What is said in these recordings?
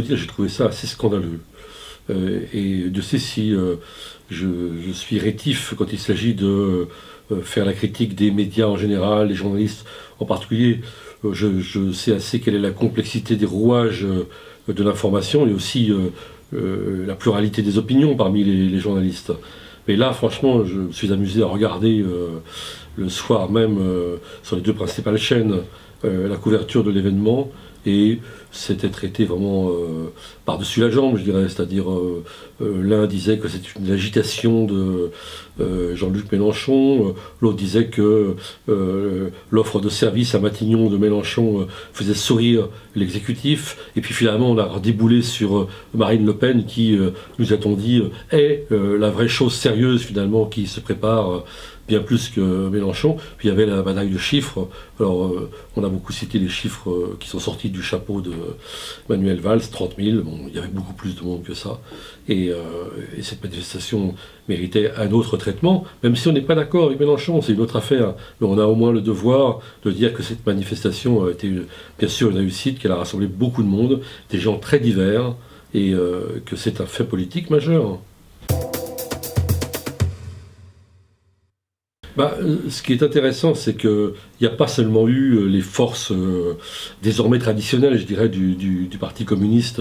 tout dire, j'ai trouvé ça assez scandaleux. Et Dieu sait si je suis rétif quand il s'agit de faire la critique des médias en général, des journalistes en particulier. Je sais assez quelle est la complexité des rouages de l'information et aussi la pluralité des opinions parmi les journalistes. Mais là, franchement, je me suis amusé à regarder le soir même sur les deux principales chaînes la couverture de l'événement, et c'était traité vraiment par-dessus la jambe, je dirais. C'est-à-dire, l'un disait que c'était une agitation de Jean-Luc Mélenchon, l'autre disait que l'offre de service à Matignon de Mélenchon faisait sourire l'exécutif, et puis finalement on a déboulé sur Marine Le Pen qui, nous a-t-on dit, est la vraie chose sérieuse finalement qui se prépare, bien plus que Mélenchon. Puis il y avait la bataille de chiffres. Alors, on a beaucoup cité les chiffres qui sont sortis du chapeau de Manuel Valls, 30 000. Bon, il y avait beaucoup plus de monde que ça. Et cette manifestation méritait un autre traitement, même si on n'est pas d'accord avec Mélenchon, c'est une autre affaire. Mais on a au moins le devoir de dire que cette manifestation a été, bien sûr, une réussite, qu'elle a rassemblé beaucoup de monde, des gens très divers, et que c'est un fait politique majeur. Ce qui est intéressant, c'est qu'il n'y a pas seulement eu les forces désormais traditionnelles, je dirais, du Parti communiste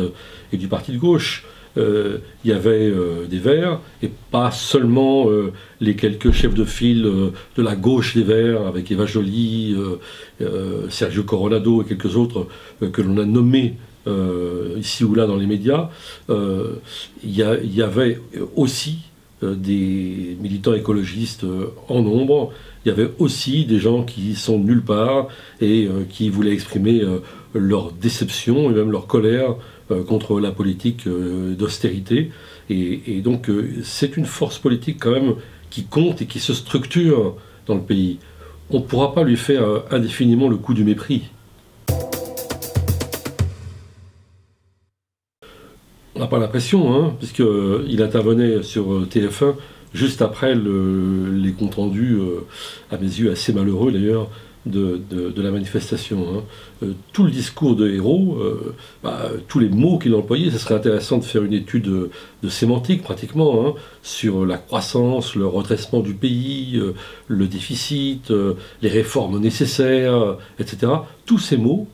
et du Parti de gauche. Il y avait des Verts, et pas seulement les quelques chefs de file de la gauche des Verts, avec Eva Joly, Sergio Coronado et quelques autres que l'on a nommés ici ou là dans les médias. Il y avait aussi des militants écologistes en nombre. Il y avait aussi des gens qui sont de nulle part et qui voulaient exprimer leur déception et même leur colère contre la politique d'austérité. Et donc c'est une force politique quand même qui compte et qui se structure dans le pays. On ne pourra pas lui faire indéfiniment le coup du mépris. On n'a pas l'impression, hein, puisqu'il intervenait sur TF1 juste après les comptes rendus, à mes yeux assez malheureux d'ailleurs, de la manifestation. Hein. Tout le discours de Ayrault, tous les mots qu'il employait, ce serait intéressant de faire une étude de sémantique pratiquement, hein, sur la croissance, le redressement du pays, le déficit, les réformes nécessaires, etc. Tous ces mots,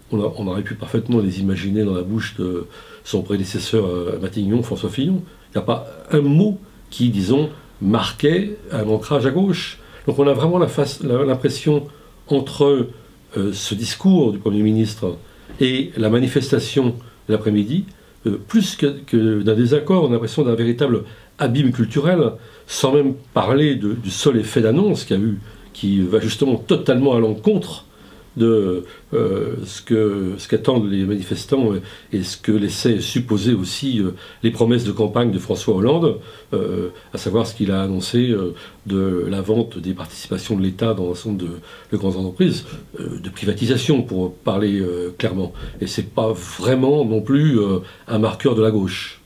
on aurait pu parfaitement les imaginer dans la bouche de son prédécesseur à Matignon, François Fillon. Il n'y a pas un mot qui, disons, marquait un ancrage à gauche. Donc on a vraiment l'impression, entre ce discours du Premier ministre et la manifestation de l'après-midi, plus que d'un désaccord, on a l'impression d'un véritable abîme culturel, sans même parler du seul effet d'annonce qu'il y a eu, qui va justement totalement à l'encontre de ce qu'attendent les manifestants et ce que laissaient supposer aussi les promesses de campagne de François Hollande, à savoir ce qu'il a annoncé de la vente des participations de l'État dans un certain nombre de grandes entreprises, de privatisation pour parler clairement. Et c'est pas vraiment non plus un marqueur de la gauche.